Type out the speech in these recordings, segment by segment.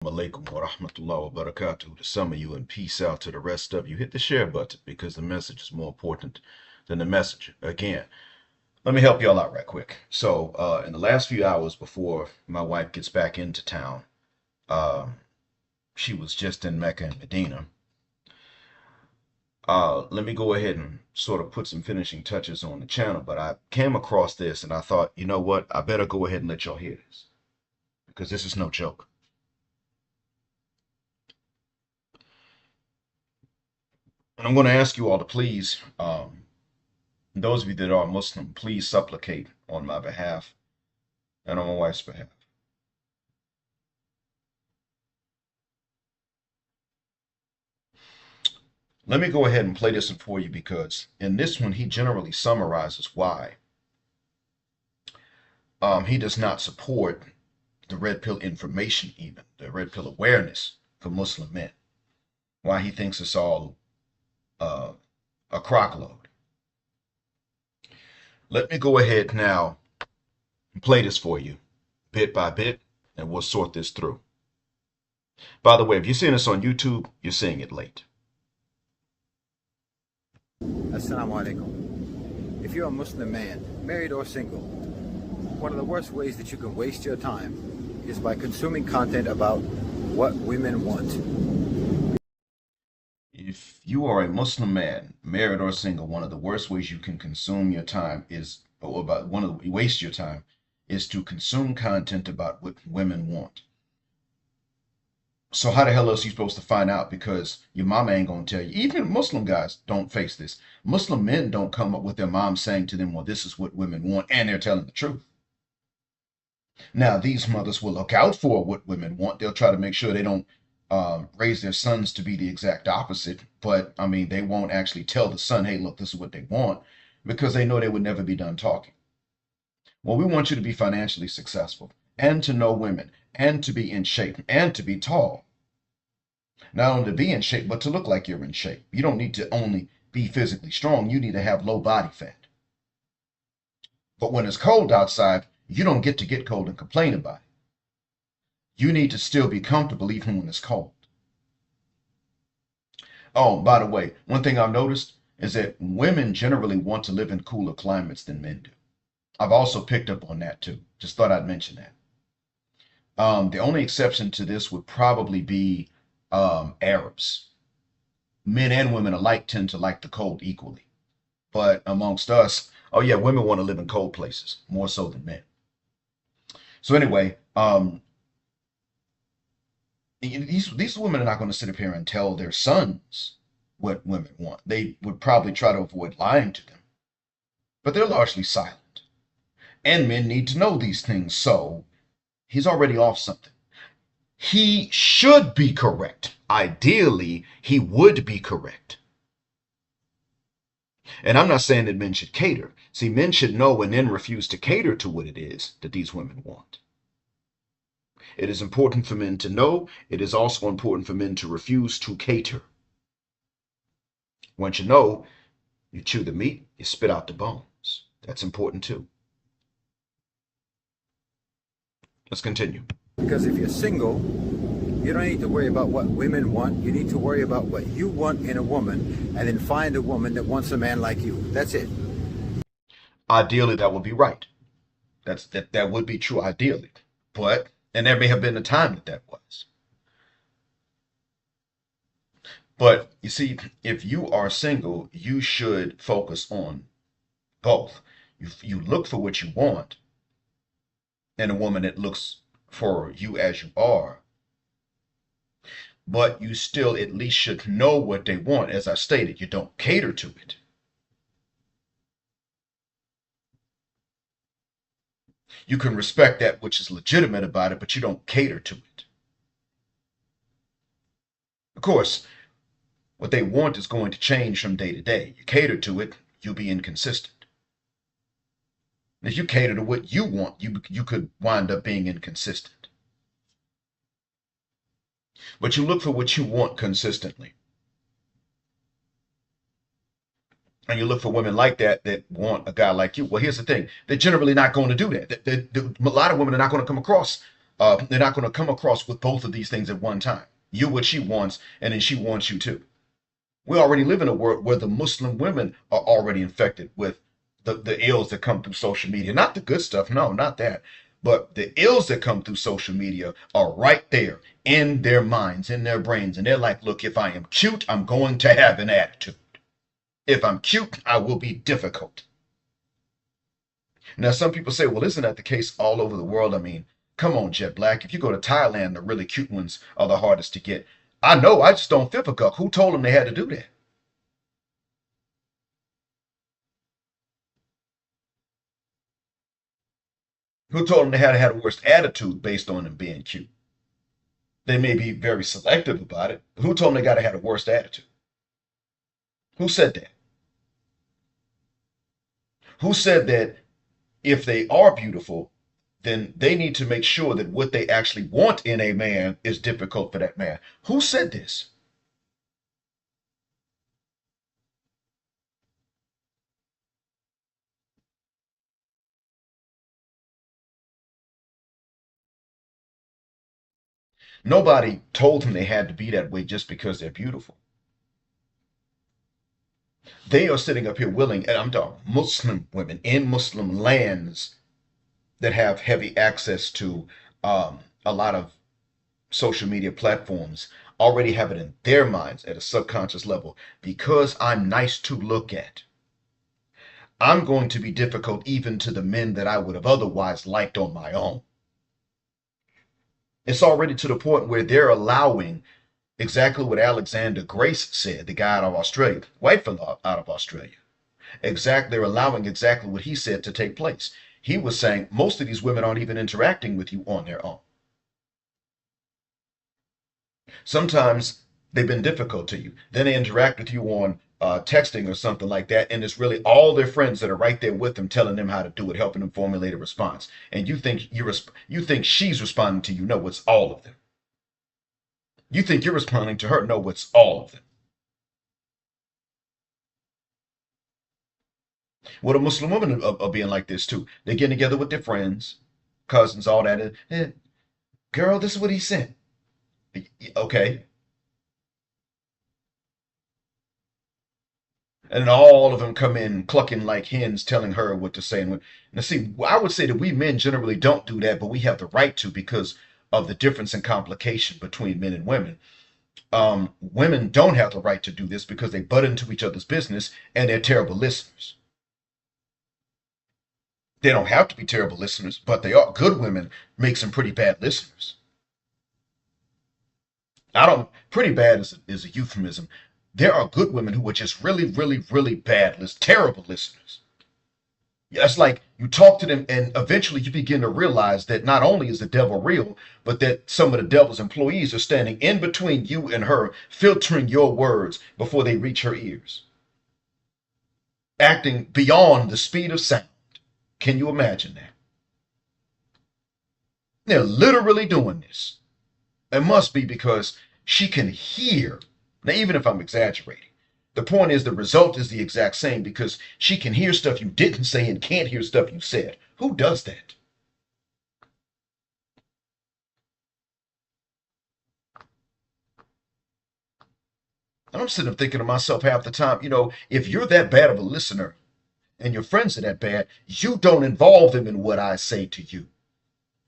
Alaikum wa rahmatullahi wa barakatuh to some of you, and peace out to the rest of you. Hit the share button because the message is more important than the message. Again, let me help y'all out right quick. So in the last few hours before my wife gets back into town, uh, she was just in Mecca and Medina. Let me go ahead and sort of put some finishing touches on the channel, but I came across this and I thought, you know what? I better go ahead and let y'all hear this because this is no joke. And I'm going to ask you all to please, those of you that are Muslim, please supplicate on my behalf and on my wife's behalf. Let me go ahead and play this one for you because in this one, he generally summarizes why he does not support the red pill information, even the red pill awareness for Muslim men. Why he thinks it's all a crockload. Let me go ahead now and play this for you bit by bit, and we'll sort this through. By the way, if you're seeing this on YouTube, you're seeing it late. Assalamu alaikum. If you're a Muslim man, married or single, one of the worst ways that you can waste your time is by consuming content about what women want. If you are a Muslim man, married or single, one of the worst ways you can consume your time is, or about one of the waste your time, is to consume content about what women want. So how the hell else are you supposed to find out? Because your mama ain't gonna tell you. Even Muslim guys don't face this. Muslim men don't come up with their mom saying to them, well, this is what women want, and they're telling the truth. Now, these mothers will look out for what women want. They'll try to make sure they don't raise their sons to be the exact opposite. But, I mean, they won't actually tell the son, hey, look, this is what they want, because they know they would never be done talking. Well, we want you to be financially successful and to know women and to be in shape and to be tall. Not only to be in shape, but to look like you're in shape. You don't need to only be physically strong. You need to have low body fat. But when it's cold outside, you don't get to get cold and complain about it. You need to still be comfortable even when it's cold. Oh, by the way, one thing I've noticed is that women generally want to live in cooler climates than men do. I've also picked up on that too. Just thought I'd mention that. The only exception to this would probably be Arabs. Men and women alike tend to like the cold equally. But amongst us, oh yeah, women want to live in cold places more so than men. So anyway, these women are not going to sit up here and tell their sons what women want. They would probably try to avoid lying to them. But they're largely silent. And men need to know these things, so he's already off something. He should be correct. Ideally, he would be correct. And I'm not saying that men should cater. See, men should know and then refuse to cater to what it is that these women want. It is important for men to know. It is also important for men to refuse to cater. Once you know, you chew the meat, you spit out the bones. That's important too. Let's continue. Because if you're single, you don't need to worry about what women want. You need to worry about what you want in a woman, and then find a woman that wants a man like you. That's it. Ideally, that would be right. That would be true ideally. And there may have been a time that was. But you see, if you are single, you should focus on both. You look for what you want in a woman that looks for you as you are. But you still at least should know what they want. As I stated, you don't cater to it. You can respect that which is legitimate about it, but you don't cater to it. Of course, what they want is going to change from day to day. You cater to it, you'll be inconsistent. If you cater to what you want, you could wind up being inconsistent. But you look for what you want consistently. And you look for women like that want a guy like you. Well, here's the thing. They're generally not going to do that. A lot of women are not going to come across They're not going to come across with both of these things at one time. You what she wants, and then she wants you too. We already live in a world where the Muslim women are already infected with the ills that come through social media. Not the good stuff, no, not that. But the ills that come through social media are right there in their minds, in their brains. And they're like, look, if I am cute, I'm going to have an attitude. If I'm cute, I will be difficult. Now, some people say, well, isn't that the case all over the world? I mean, come on, Jet Black. If you go to Thailand, the really cute ones are the hardest to get. I know, I just don't feel a cuck. Who told them they had to do that? Who told them they had to have the worst attitude based on them being cute? They may be very selective about it, but who told them they got to have the worst attitude? Who said that? Who said that if they are beautiful, then they need to make sure that what they actually want in a man is difficult for that man? Who said this? Nobody told them they had to be that way just because they're beautiful. They are sitting up here willing, and I'm talking Muslim women in Muslim lands that have heavy access to a lot of social media platforms, already have it in their minds at a subconscious level. Because I'm nice to look at, I'm going to be difficult even to the men that I would have otherwise liked on my own. It's already to the point where they're allowing exactly what Alexander Grace said, the guy out of Australia, white fellow out of Australia. Exactly, they're allowing exactly what he said to take place. He was saying most of these women aren't even interacting with you on their own. Sometimes they've been difficult to you. Then they interact with you on texting or something like that, and it's really all their friends that are right there with them, telling them how to do it, helping them formulate a response. And you think she's responding to you? No, it's all of them. You think you're responding to her? No, it's all of them. Well, the Muslim women are being like this too. They're getting together with their friends, cousins, all that. Girl, this is what he sent. Okay, and all of them come in clucking like hens, telling her what to say. And now, see, I would say that we men generally don't do that, but we have the right to because of the difference in complication between men and women. Women don't have the right to do this because they butt into each other's business and they're terrible listeners. They don't have to be terrible listeners, but they are. Good women make some pretty bad listeners. I don't. Pretty bad is a euphemism. There are good women who are just really, really, really bad, terrible listeners. Yeah, it's like you talk to them, and eventually you begin to realize that not only is the devil real, but that some of the devil's employees are standing in between you and her, filtering your words before they reach her ears, acting beyond the speed of sound. Can you imagine that? They're literally doing this. It must be because she can hear. Now, even if I'm exaggerating, the point is the result is the exact same because she can hear stuff you didn't say and can't hear stuff you said. Who does that? And I'm sitting there thinking to myself half the time, if you're that bad of a listener and your friends are that bad, you don't involve them in what I say to you.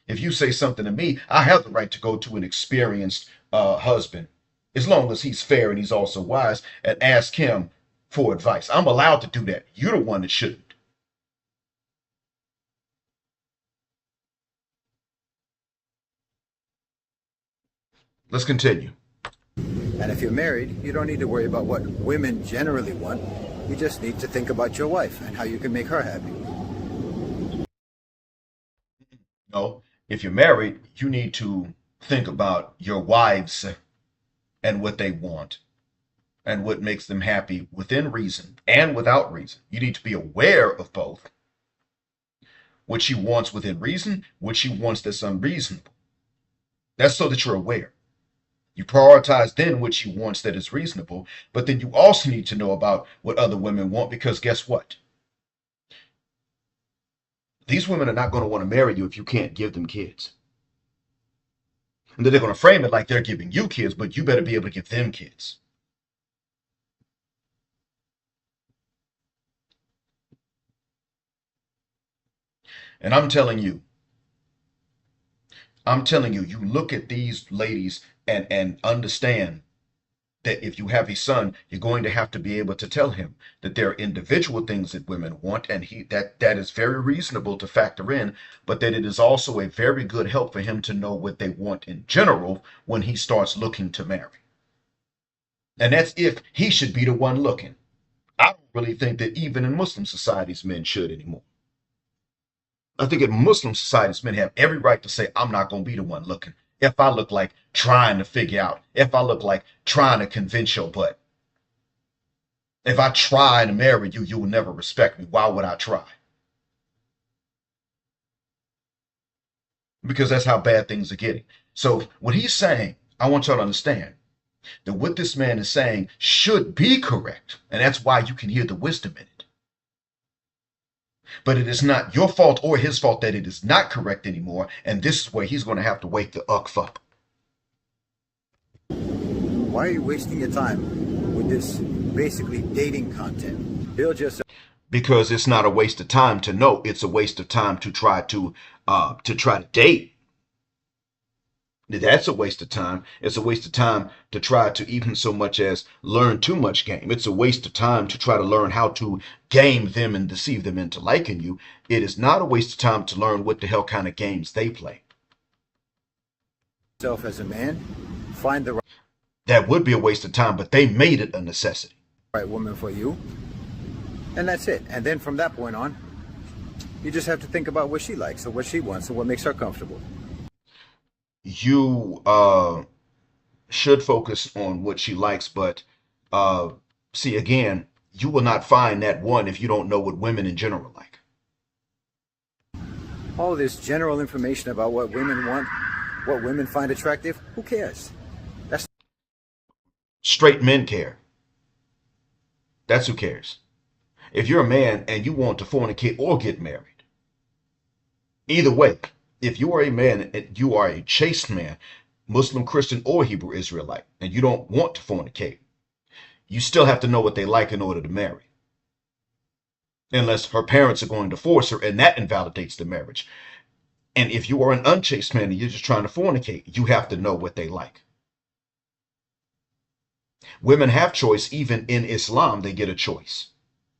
If you say something to me, I have the right to go to an experienced husband, as long as he's fair and he's also wise, and ask him for advice. I'm allowed to do that. You're the one that shouldn't. Let's continue. And if you're married, you don't need to worry about what women generally want. You just need to think about your wife and how you can make her happy. No, if you're married, you need to think about your wives and what they want and what makes them happy within reason and without reason. You need to be aware of both. What she wants within reason, what she wants that's unreasonable. That's so that you're aware. You prioritize then what she wants that is reasonable, but then you also need to know about what other women want because guess what? These women are not going to want to marry you if you can't give them kids. And they're going to frame it like they're giving you kids, but you better be able to give them kids. And I'm telling you, you look at these ladies and understand that if you have a son, you're going to have to be able to tell him that there are individual things that women want, and that is very reasonable to factor in, but that it is also a very good help for him to know what they want in general when he starts looking to marry. And that's if he should be the one looking. I don't really think that even in Muslim societies men should anymore. I think in Muslim societies men have every right to say, I'm not going to be the one looking. If I look like trying to figure out, if I look like trying to convince your butt, if I try to marry you, you will never respect me. Why would I try? Because that's how bad things are getting. So what he's saying, I want y'all to understand that what this man is saying should be correct. And that's why you can hear the wisdom in it. But it is not your fault or his fault that it is not correct anymore. And this is where he's going to have to wake the up. Why are you wasting your time with this basically dating content? Build yourself. Because it's not a waste of time to know. It's a waste of time to try to date. That's a waste of time. It's a waste of time to try to even so much as learn too much game. It's a waste of time to try to learn how to game them and deceive them into liking you. It is not a waste of time to learn what the hell kind of games they play. Yourself as a man, find the That would be a waste of time, but they made it a necessity. right woman for you, and that's it. And then from that point on, you just have to think about what she likes or what she wants and what makes her comfortable. You should focus on what she likes, but see, again, you will not find that one if you don't know what women in general like. All this general information about what women want, what women find attractive, who cares? That's Straight men care. That's who cares. If you're a man and you want to fornicate or get married, either way, if you are a man and you are a chaste man, Muslim, Christian, or Hebrew Israelite, and you don't want to fornicate, you still have to know what they like in order to marry. Unless her parents are going to force her, and that invalidates the marriage. And if you are an unchaste man and you're just trying to fornicate, you have to know what they like. Women have choice. Even in Islam, they get a choice.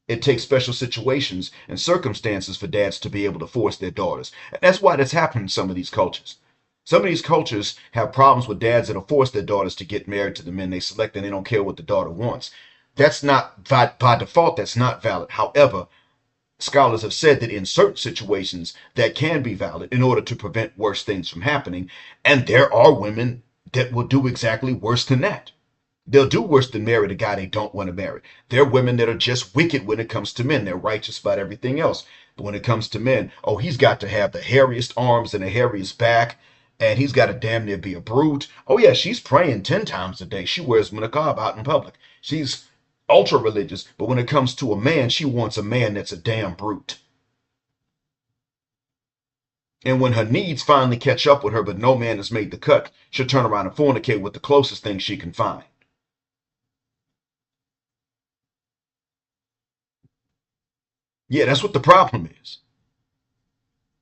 It takes special situations and circumstances for dads to be able to force their daughters. And that's why that's happened in some of these cultures. Some of these cultures have problems with dads that'll force their daughters to get married to the men they select, and they don't care what the daughter wants. That's not, by default, that's not valid. However, scholars have said that in certain situations that can be valid in order to prevent worse things from happening. And there are women that will do exactly worse than that. They'll do worse than marry the guy they don't want to marry. There are women that are just wicked when it comes to men. They're righteous about everything else. But when it comes to men, oh, he's got to have the hairiest arms and the hairiest back, and he's got to damn near be a brute. Oh, yeah, she's praying 10 times a day. She wears niqab out in public. She's ultra religious. But when it comes to a man, she wants a man that's a damn brute. And when her needs finally catch up with her, but no man has made the cut, she'll turn around and fornicate with the closest thing she can find. Yeah, that's what the problem is.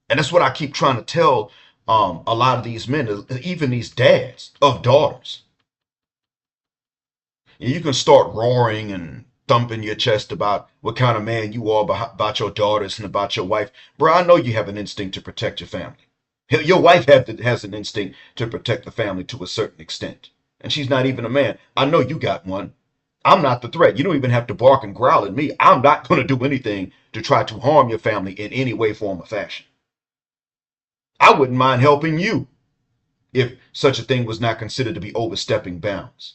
And that's what I keep trying to tell a lot of these men, even these dads of daughters. You can start roaring and thumping your chest about what kind of man you are, about your daughters and about your wife. Bro, I know you have an instinct to protect your family. Your wife has an instinct to protect the family to a certain extent. And she's not even a man. I know you got one. I'm not the threat. You don't even have to bark and growl at me. I'm not going to do anything to try to harm your family in any way, form, or fashion. I wouldn't mind helping you if such a thing was not considered to be overstepping bounds.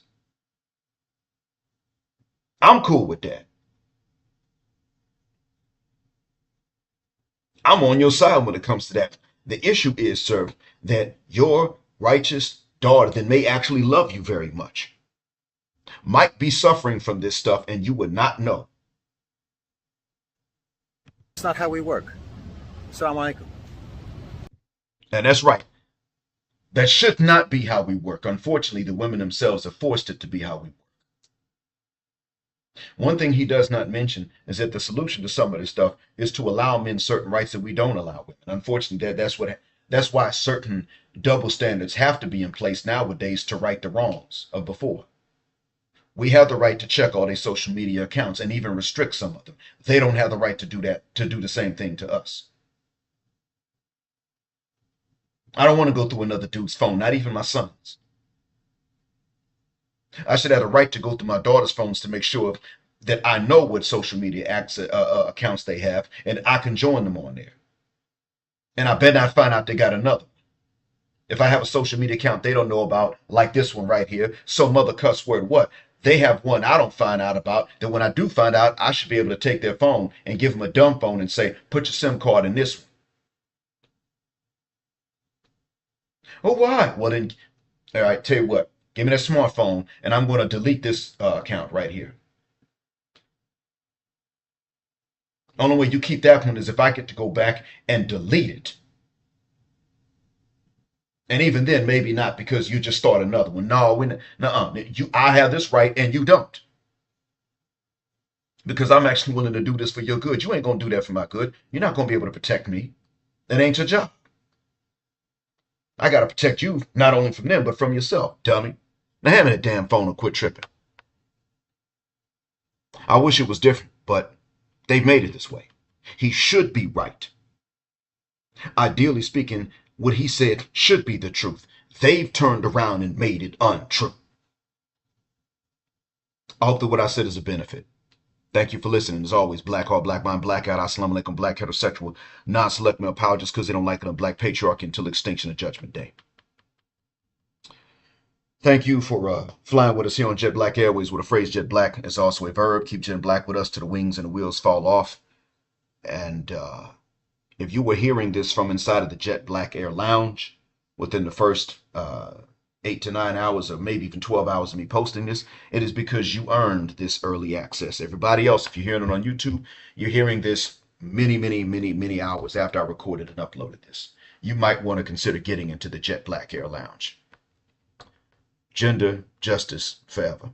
I'm cool with that. I'm on your side when it comes to that. The issue is, sir, that your righteous daughter that may actually love you very much might be suffering from this stuff and you would not know. That's not how we work. Assalamu alaikum. And that's right. That should not be how we work. Unfortunately, the women themselves have forced it to be how we work. One thing he does not mention is that the solution to some of this stuff is to allow men certain rights that we don't allow women. Unfortunately, that's why certain double standards have to be in place nowadays to right the wrongs of before. We have the right to check all their social media accounts and even restrict some of them. They don't have the right to do that, to do the same thing to us. I don't want to go through another dude's phone, not even my son's. I should have the right to go through my daughter's phones to make sure that I know what social media accounts they have, and I can join them on there. And I better not find out they got another. If I have a social media account they don't know about, like this one right here, some other cuss word, what? They have one I don't find out about, that when I do find out, I should be able to take their phone and give them a dumb phone and say, put your SIM card in this one. Oh, why? Well, then, all right, tell you what, give me that smartphone and I'm going to delete this account right here. Only way you keep that one is if I get to go back and delete it. And even then, maybe not because you just start another one. No, I have this right and you don't. Because I'm actually willing to do this for your good. You ain't going to do that for my good. You're not going to be able to protect me. That ain't your job. I got to protect you, not only from them, but from yourself, dummy. Now hand me that damn phone and quit tripping. I wish it was different, but they've made it this way. He should be right. Ideally speaking, what he said should be the truth. They've turned around and made it untrue. I hope that what I said is a benefit. Thank you for listening. As always, black heart, black mind, blackout, assalamu alaikum, black heterosexual, non-select male power just because they don't like it, a black patriarchy until extinction of judgment day. Thank you for flying with us here on Jet Black Airways, where the phrase jet black is also a verb. Keep jet black with us till the wings and the wheels fall off. And if you were hearing this from inside of the Jet Black Air Lounge within the first 8 to 9 hours or maybe even 12 hours of me posting this, it is because you earned this early access. Everybody else, if you're hearing it on YouTube, you're hearing this many hours after I recorded and uploaded this. You might want to consider getting into the Jet Black Air Lounge. Gender, justice, forever.